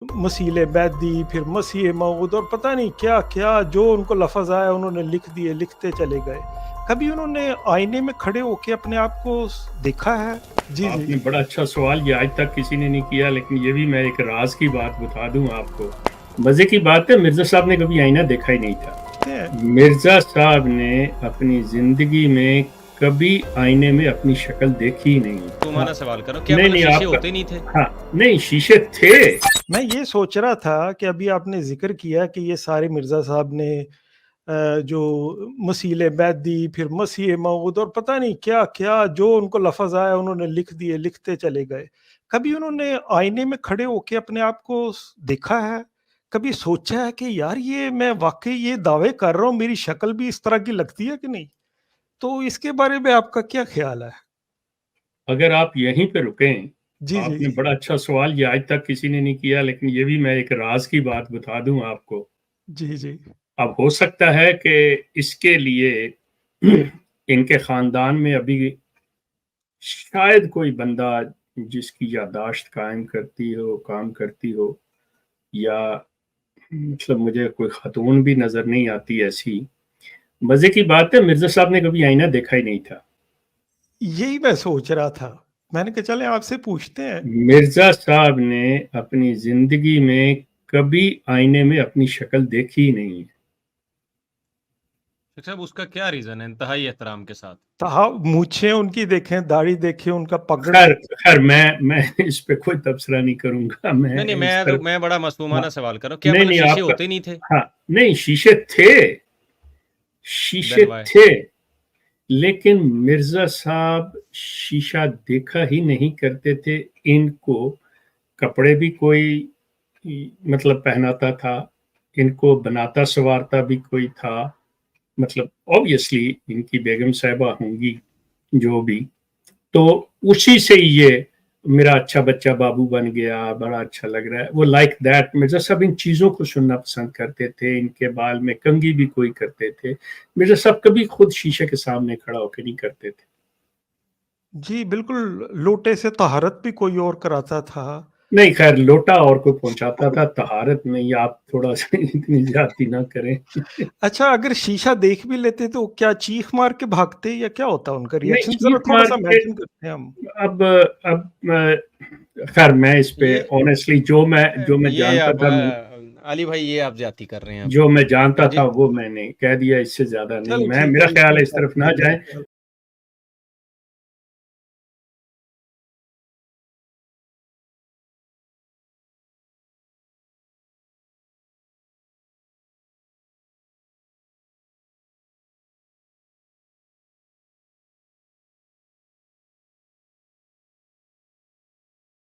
مسیل بیدی، پھر مسیح موعود اور پتہ نہیں کیا کیا جو ان کو لفظ آیا انہوں نے لکھ دیے، لکھتے چلے گئے۔ کبھی انہوں نے آئینے میں کھڑے ہو کے اپنے آپ کو دیکھا ہے؟ جی آپ جی نے بڑا اچھا سوال، یہ آج تک کسی نے نہیں کیا، لیکن یہ بھی میں ایک راز کی بات بتا دوں آپ کو۔ مزے کی بات ہے، مرزا صاحب نے کبھی آئینہ دیکھا ہی نہیں تھا۔ مرزا صاحب نے اپنی زندگی میں کبھی آئینے میں اپنی شکل دیکھی ہی نہیں۔ تمہارا سوال کرو، کیا نہیں مطلب نہیں، شیشے آپ کا ہوتے نہیں تھے؟ ہاں نہیں، شیشے تھے۔ میں یہ سوچ رہا تھا کہ ابھی آپ نے ذکر کیا کہ یہ سارے مرزا صاحب نے جو مسیل بیدی، پھر مسیح موعود اور پتہ نہیں کیا کیا جو ان کو لفظ آیا انہوں نے لکھ دیے، لکھتے چلے گئے۔ کبھی انہوں نے آئینے میں کھڑے ہو کے اپنے آپ کو دیکھا ہے؟ کبھی سوچا ہے کہ یار یہ میں واقعی یہ دعوے کر رہا ہوں، میری شکل بھی اس طرح کی لگتی ہے کہ نہیں؟ تو اس کے بارے میں آپ کا کیا خیال ہے؟ اگر آپ یہیں پہ رکیں، جی آپ جی نے بڑا اچھا سوال، یہ آج تک کسی نے نہیں کیا، لیکن یہ بھی میں ایک راز کی بات بتا دوں آپ کو۔ جی جی اب ہو سکتا ہے کہ اس کے لیے ان کے خاندان میں ابھی شاید کوئی بندہ جس کی یادداشت قائم کرتی ہو، کام کرتی ہو، یا مطلب مجھے کوئی خاتون بھی نظر نہیں آتی ایسی۔ مزے کی بات ہے، مرزا صاحب نے کبھی آئینہ دیکھا ہی نہیں تھا۔ یہی میں سوچ رہا تھا، میں نے کہا چلے آپ سے پوچھتے ہیں۔ مرزا صاحب نے اپنی زندگی میں کبھی آئینے میں اپنی شکل دیکھی ہی نہیں۔ صاحب اس کا کیا ریزن ہے؟ انتہائی احترام کے ساتھ مونچھیں ان کی دیکھیں، داڑھی دیکھیں، ان کا پگڑ خیر میں اس پہ کوئی تبصرہ نہیں کروں گا۔ نہیں، اس طرف میں بڑا ہاں، معصومانہ سوال کر رہا ہوں، کیا نہیں مطلب نہیں، شیشے آپ کا ہوتے نہیں تھے؟ ہاں نہیں، شیشے تھے، شیشے دین وائی؟ تھے، لیکن مرزا صاحب شیشہ دیکھا ہی نہیں کرتے تھے۔ ان کو کپڑے بھی کوئی مطلب پہناتا تھا، ان کو بناتا سوارتا بھی کوئی تھا، مطلب obviously ان کی بیگم صاحبہ ہوں گی جو بھی، تو اسی سے یہ میرا اچھا بچہ بابو بن گیا، بڑا اچھا لگ رہا ہے، وہ لائک دیٹ۔ مرزا صاحب ان چیزوں کو سننا پسند کرتے تھے۔ ان کے بال میں کنگھی بھی کوئی کرتے تھے۔ مرزا صاحب کبھی خود شیشے کے سامنے کھڑا ہو کے نہیں کرتے تھے۔ جی بالکل، لوٹے سے طہارت بھی کوئی اور کراتا تھا۔ نہیں خیر، لوٹا اور کو پہنچاتا تھا، طہارت نہیں، آپ تھوڑا سا اتنی زیادتی نہ کریں۔ اچھا، اگر شیشہ دیکھ بھی لیتے تو کیا چیخ مار کے بھاگتے یا کیا ہوتا ان کا نہیں، ریئیکشن؟ ذرا چیخ تھوڑا مار سا کے امیجن کرتے ہیں ہم۔ اب خیر میں اس پہ آنیسٹلی جو میں یہ جانتا اب تھا، علی بھائی یہ آپ زیادتی کر رہے ہیں اب جو میں جانتا مجھے تھا وہ میں نے کہہ دیا، اس سے زیادہ نہیں۔ چلو ٹھیک میرا ہے، اس خیال میں ہے اس طرف نہ جائیں۔